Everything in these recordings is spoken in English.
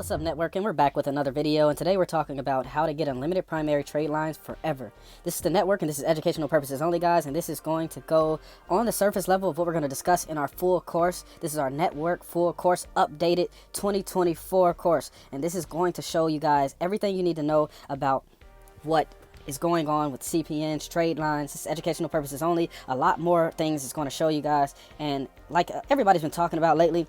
What's up, network? And we're back with another video, and today we're talking about how to get unlimited primary trade lines forever. This is the network, and this is educational purposes only, guys, and this is going to go on the surface level of what we're going to discuss in our full course. This is our network full course, updated 2024 course, and this is going to show you guys everything you need to know about what is going on with CPNs, trade lines. This is educational purposes only. A lot more things it's going to show you guys, and like everybody's been talking about lately,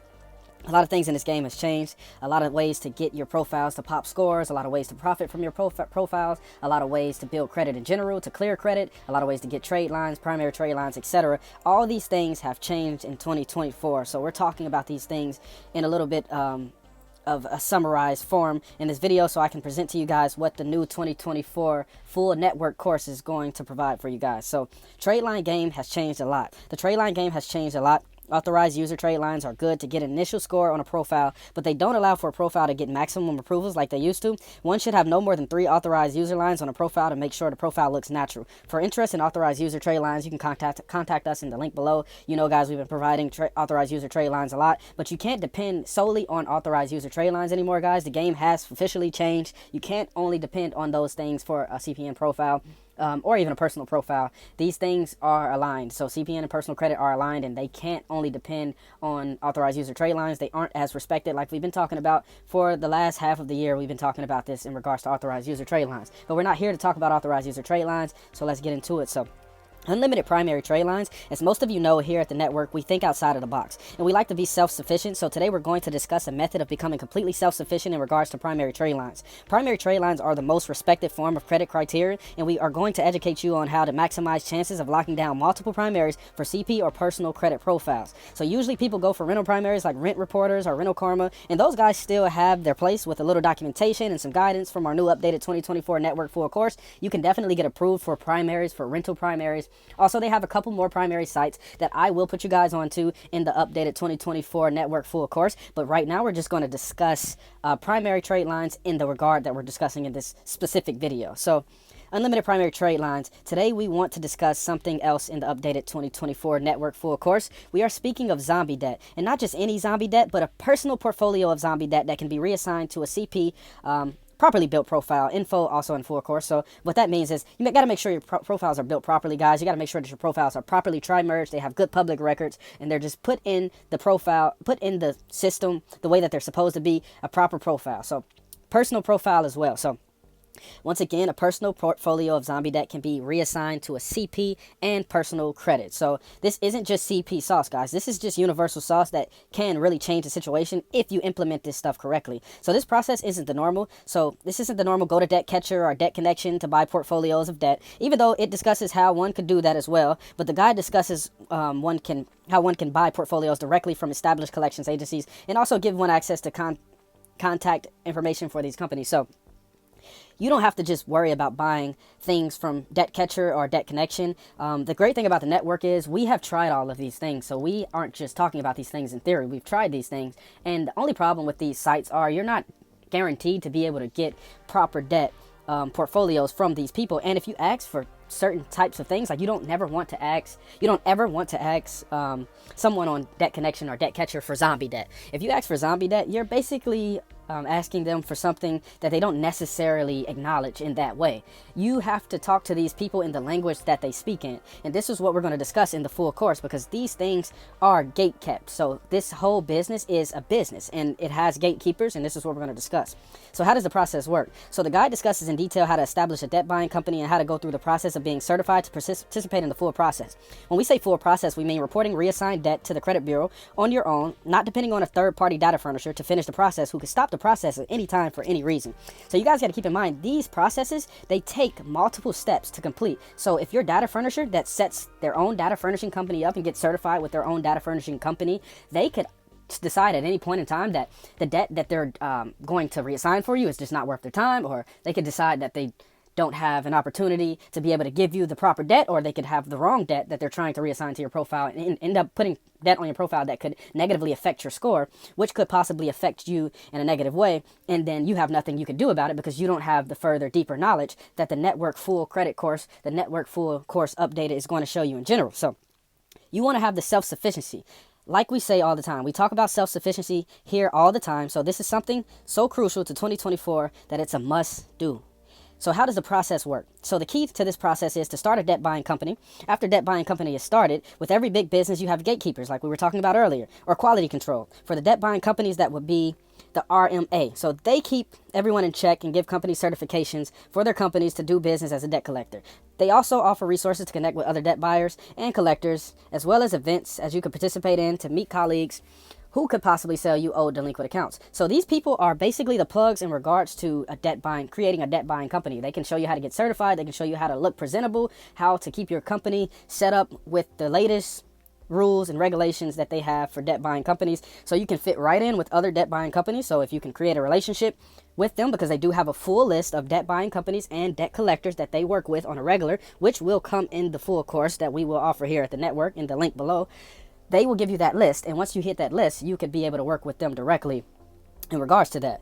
a lot of things in this game has changed. A lot of ways to get your profiles to pop scores, a lot of ways to profit from your profiles, a lot of ways to build credit in general, to clear credit, a lot of ways to get trade lines, primary trade lines, etc. All these things have changed in 2024. So we're talking about these things in a little bit of a summarized form in this video, so I can present to you guys what the new 2024 full network course is going to provide for you guys. So trade line game has changed a lot. The trade line game has changed a lot. Authorized user trade lines are good to get an initial score on a profile, but they don't allow for a profile to get maximum approvals like they used to. One should have no more than 3 authorized user lines on a profile to make sure the profile looks natural. For interest in authorized user trade lines, you can contact us in the link below. You know, guys, we've been providing authorized user trade lines a lot, but you can't depend solely on authorized user trade lines anymore, guys. The game has officially changed. You can't only depend on those things for a CPN profile. Or even a personal profile. These things are aligned. So CPN and personal credit are aligned, and they can't only depend on authorized user trade lines. They aren't as respected like we've been talking about for the last half of the year. We've been talking about this in regards to authorized user trade lines. But we're not here to talk about authorized user trade lines, so let's get into it. So unlimited primary trade lines, as most of you know here at the network, we think outside of the box, and we like to be self-sufficient. So today we're going to discuss a method of becoming completely self-sufficient in regards to primary trade lines. Primary trade lines are the most respected form of credit criteria, and we are going to educate you on how to maximize chances of locking down multiple primaries for CP or personal credit profiles. So usually people go for rental primaries like Rent Reporters or Rental Karma, and those guys still have their place with a little documentation and some guidance from our new updated 2024 network full course. You can definitely get approved for primaries, for rental primaries. Also, they have a couple more primary sites that I will put you guys onto in the updated 2024 network full course. But right now, we're just going to discuss primary trade lines in the regard that we're discussing in this specific video. So unlimited primary trade lines. Today, we want to discuss something else in the updated 2024 network full course. We are speaking of zombie debt, and not just any zombie debt, but a personal portfolio of zombie debt that can be reassigned to a CP properly built profile. Info also in full course. So what that means is you got to make sure your profiles are built properly, guys. You got to make sure that your profiles are properly tri-merged. They have good public records, and they're just put in the profile, put in the system the way that they're supposed to be, a proper profile. So personal profile as well. So once again, a personal portfolio of zombie debt can be reassigned to a CP and personal credit. So this isn't just CP sauce, guys. This is just universal sauce that can really change the situation if you implement this stuff correctly. So this process isn't the normal. So this isn't the normal go to debt catcher or debt connection to buy portfolios of debt, even though it discusses how one could do that as well. But the guide discusses how one can buy portfolios directly from established collections agencies, and also give one access to contact information for these companies. So you don't have to just worry about buying things from Debt Catcher or Debt Connection. The great thing about the network is we have tried all of these things. So we aren't just talking about these things in theory. We've tried these things. And the only problem with these sites are you're not guaranteed to be able to get proper debt portfolios from these people. And if you ask for certain types of things, like you don't ever want to ask someone on Debt Connection or Debt Catcher for zombie debt. If you ask for zombie debt, you're basically asking them for something that they don't necessarily acknowledge in that way. You have to talk to these people in the language that they speak in, and this is what we're going to discuss in the full course, because these things are gate kept. So this whole business is a business, and it has gatekeepers, and this is what we're going to discuss. So how does the process work? So the guide discusses in detail how to establish a debt buying company and how to go through the process of being certified to participate in the full process. When we say full process, we mean reporting reassigned debt to the credit bureau on your own, not depending on a third-party data furnisher to finish the process who can stop the process at any time for any reason. So you guys got to keep in mind, these processes, they take multiple steps to complete. So if your data furnisher that sets their own data furnishing company up and gets certified with their own data furnishing company, they could decide at any point in time that the debt that they're going to reassign for you is just not worth their time, or they could decide that they don't have an opportunity to be able to give you the proper debt, or they could have the wrong debt that they're trying to reassign to your profile and end up putting debt on your profile that could negatively affect your score, which could possibly affect you in a negative way, and then you have nothing you can do about it because you don't have the further deeper knowledge that the network full credit course, the network full course updated is going to show you in general. So you want to have the self-sufficiency. like we say all the time, we talk about self-sufficiency here all the time. So this is something so crucial to 2024 that it's a must do. So how does the process work? So the key to this process is to start a debt buying company. After debt buying company is started, with every big business you have gatekeepers like we were talking about earlier, or quality control. For the debt buying companies, that would be the RMA. So they keep everyone in check and give companies certifications for their companies to do business as a debt collector. They also offer resources to connect with other debt buyers and collectors, as well as events as you could participate in to meet colleagues who could possibly sell you old delinquent accounts. So these people are basically the plugs in regards to creating a debt buying company. They can show you how to get certified. They can show you how to look presentable, how to keep your company set up with the latest rules and regulations that they have for debt buying companies, so you can fit right in with other debt buying companies. So if you can create a relationship with them, because they do have a full list of debt buying companies and debt collectors that they work with on a regular, which will come in the full course that we will offer here at the network in the link below. They will give you that list, and once you hit that list, you could be able to work with them directly in regards to that.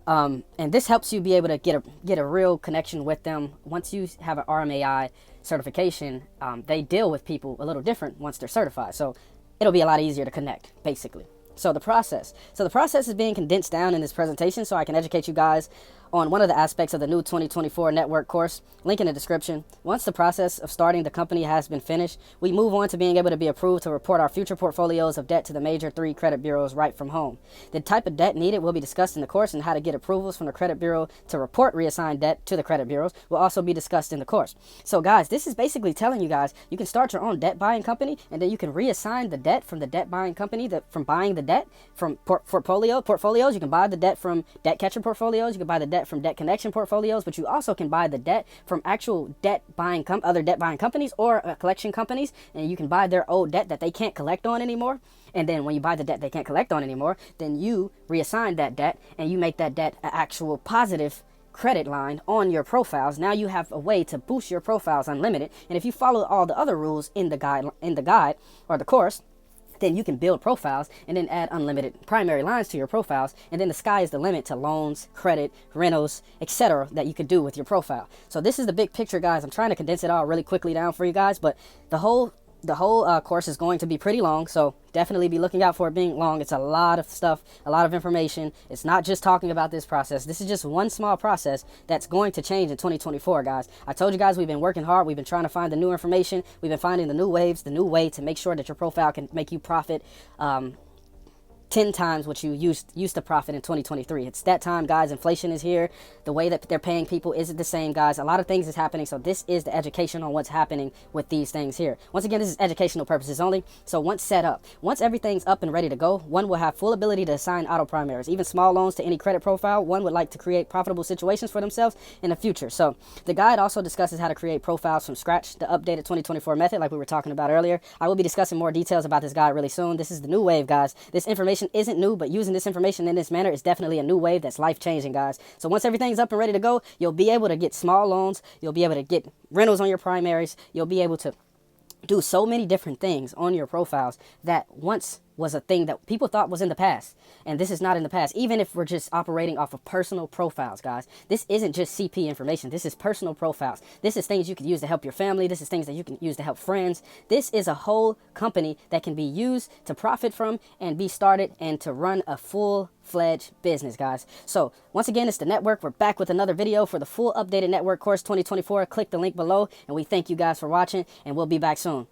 And this helps you be able to get a real connection with them. Once you have an RMAI certification, they deal with people a little different once they're certified. So it'll be a lot easier to connect, basically. So the process is being condensed down in this presentation so I can educate you guys on one of the aspects of the new 2024 network course. Link in the description. Once the process of starting the company has been finished, we move on to being able to be approved to report our future portfolios of debt to the major 3 credit bureaus right from home. The type of debt needed will be discussed in the course, and how to get approvals from the credit bureau to report reassigned debt to the credit bureaus will also be discussed in the course. So guys, this is basically telling you guys you can start your own debt buying company, and then you can reassign the debt from the debt buying company from buying the debt from portfolios. You can buy the debt from debt catcher portfolios. You can buy the debt from debt connection portfolios, but you also can buy the debt from actual other debt buying companies or collection companies, and you can buy their old debt that they can't collect on anymore. And then when you buy the debt they can't collect on anymore, then you reassign that debt and you make that debt an actual positive credit line on your profiles. Now you have a way to boost your profiles unlimited, and if you follow all the other rules in the guide or the course, then you can build profiles and then add unlimited primary lines to your profiles, and then the sky is the limit to loans, credit, rentals, etc. that you could do with your profile. So this is the big picture, guys. I'm trying to condense it all really quickly down for you guys, but the whole course is going to be pretty long, so definitely be looking out for it being long. It's a lot of stuff, a lot of information. It's not just talking about this process. This is just one small process that's going to change in 2024, guys. I told you guys we've been working hard. We've been trying to find the new information. We've been finding the new waves, the new way to make sure that your profile can make you profit 10 times what you used to profit in 2023. It's that time, guys. Inflation is here. The way that they're paying people isn't the same, guys. A lot of things is happening, so this is the education on what's happening with these things here. Once again, this is educational purposes only. So once everything's up and ready to go, one will have full ability to assign auto primaries, even small loans to any credit profile. One would like to create profitable situations for themselves in the future. So the guide also discusses how to create profiles from scratch, the updated 2024 method like we were talking about earlier. I will be discussing more details about this guide really soon. This is the new wave, guys. This information isn't new, but using this information in this manner is definitely a new wave that's life-changing, guys. So once everything's up and ready to go, you'll be able to get small loans, you'll be able to get rentals on your primaries, you'll be able to do so many different things on your profiles that once was a thing that people thought was in the past, and this is not in the past. Even if we're just operating off of personal profiles, guys, this isn't just CP information. This is personal profiles. This is things you can use to help your family. This is things that you can use to help friends. This is a whole company that can be used to profit from and be started and to run a full-fledged business, guys. So once again, it's the network. We're back with another video for the full updated network course 2024. Click the link below, and we thank you guys for watching, and we'll be back soon.